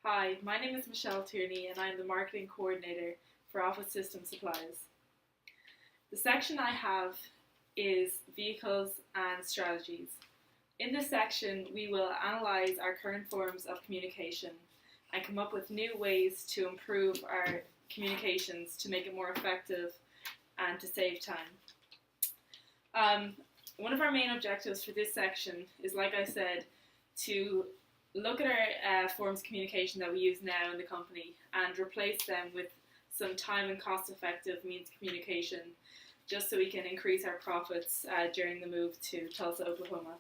Hi, my name is Michelle Tierney and I'm the Marketing Coordinator for Office System Supplies. The section I have is Vehicles and Strategies. In this section, we will analyse our current forms of communication and come up with new ways to improve our communications to make it more effective and to save time. One of our main objectives for this section is, like I said, to look at our forms of communication that we use now in the company and replace them with some time and cost effective means of communication just so we can increase our profits during the move to Tulsa, Oklahoma.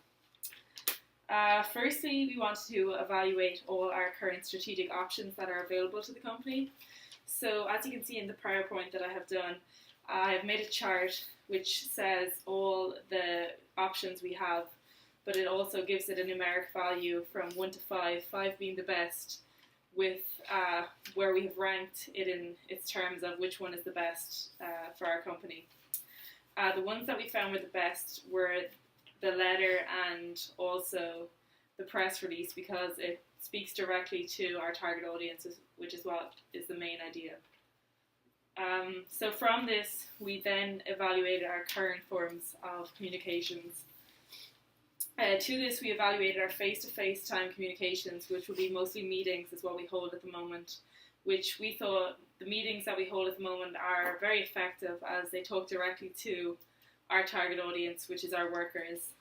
Firstly, we want to evaluate all our current strategic options that are available to the company. So as you can see in the PowerPoint that I have done, I have made a chart which says all the options we have, but it also gives it a numeric value from 1 to 5, 5 being the best, with where we have ranked it in its terms of which one is the best for our company. The ones that we found were the best were the letter and also the press release, because it speaks directly to our target audiences, which is what is the main idea. So from this, we then evaluated our current forms of communications. To this, we evaluated our face-to-face time communications, which will be mostly meetings, is what we hold at the moment, which we thought the meetings that we hold at the moment are very effective as they talk directly to our target audience, which is our workers.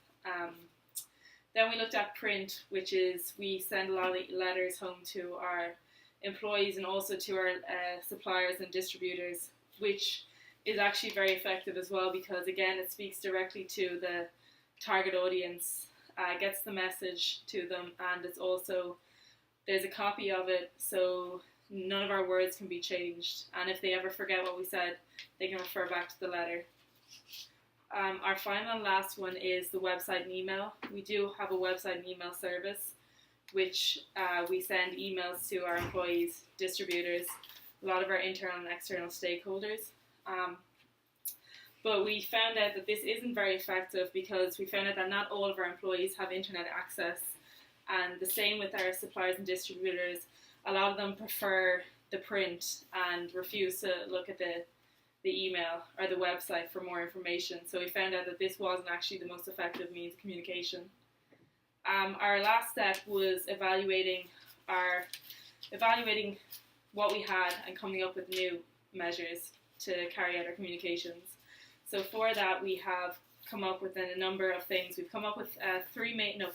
Then we looked at print, which is we send a lot of letters home to our employees and also to our suppliers and distributors, which is actually very effective as well because, again, it speaks directly to the target audience, gets the message to them, and it's also, there's a copy of it, so none of our words can be changed, and if they ever forget what we said, they can refer back to the letter. Our final and last one is the website and email. We do have a website and email service, which we send emails to our employees, distributors, a lot of our internal and external stakeholders. But we found out that this isn't very effective because we found out that not all of our employees have internet access, and the same with our suppliers and distributors. A lot of them prefer the print and refuse to look at the email or the website for more information. So we found out that this wasn't actually the most effective means of communication. Our last step was evaluating what we had and coming up with new measures to carry out our communications. So for that, we have come up with a number of things. We've come up with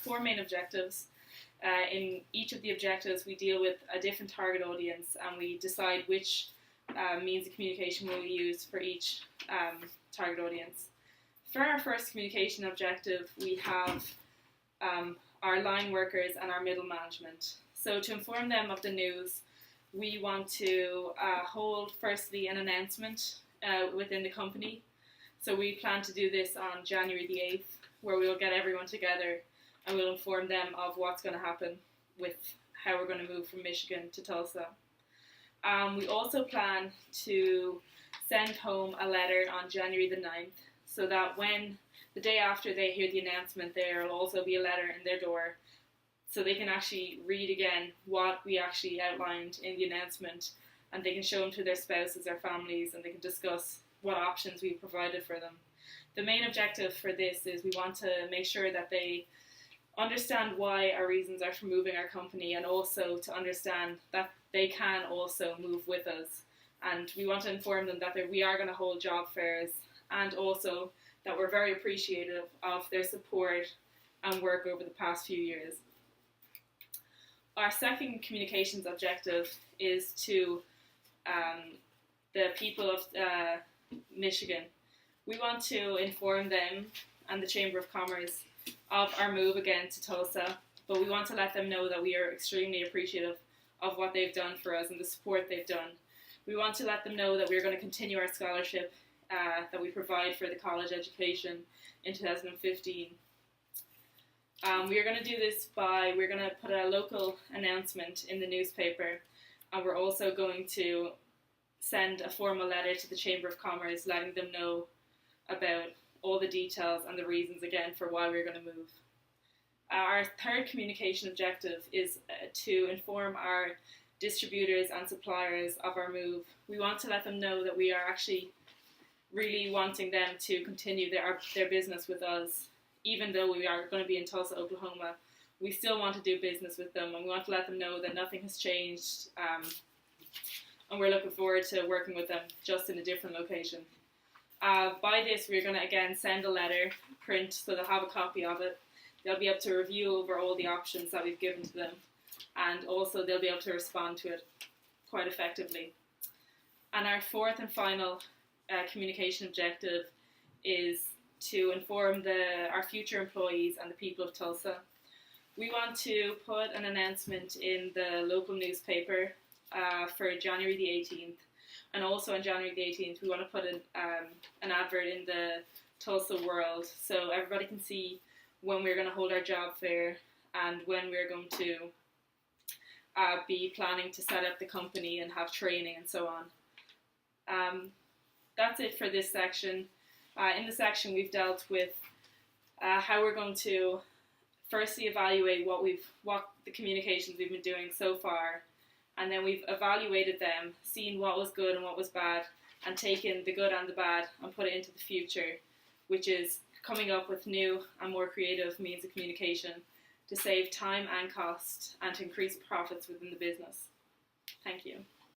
four main objectives. In each of the objectives, we deal with a different target audience, and we decide which means of communication we'll use for each target audience. For our first communication objective, we have our line workers and our middle management. So to inform them of the news, we want to hold firstly an announcement within the company. So we plan to do this on January the 8th, where we'll get everyone together and we'll inform them of what's going to happen with how we're going to move from Michigan to Tulsa. We also plan to send home a letter on January the 9th, so that when the day after they hear the announcement, there will also be a letter in their door so they can actually read again what we actually outlined in the announcement, and they can show them to their spouses or families, and they can discuss what options we provided for them. The main objective for this is we want to make sure that they understand why our reasons are for moving our company, and also to understand that they can also move with us. And we want to inform them that we are going to hold job fairs, and also that we're very appreciative of their support and work over the past few years. Our second communications objective is to the people of Michigan. We want to inform them and the Chamber of Commerce of our move again to Tulsa, but we want to let them know that we are extremely appreciative of what they've done for us and the support they've done. We want to let them know that we're going to continue our scholarship that we provide for the college education in 2015. We are going to do this we're going to put a local announcement in the newspaper, and we're also going to send a formal letter to the Chamber of Commerce letting them know about all the details and the reasons again for why we're going to move. Our third communication objective is to inform our distributors and suppliers of our move. We want to let them know that we are actually really wanting them to continue their business with us. Even though we are going to be in Tulsa, Oklahoma, we still want to do business with them, and we want to let them know that nothing has changed, and we're looking forward to working with them just in a different location. By this, we're going to again send a letter, print, so they'll have a copy of it. They'll be able to review over all the options that we've given to them, and also they'll be able to respond to it quite effectively. And our fourth and final communication objective is to inform our future employees and the people of Tulsa. We want to put an announcement in the local newspaper for January the 18th. And also on January the 18th, we want to put an advert in the Tulsa World so everybody can see when we're going to hold our job fair and when we're going to be planning to set up the company and have training and so on. That's it for this section. In the section, we've dealt with how we're going to firstly evaluate what the communications we've been doing so far, and then we've evaluated them, seen what was good and what was bad, and taken the good and the bad and put it into the future, which is coming up with new and more creative means of communication to save time and cost and to increase profits within the business. Thank you.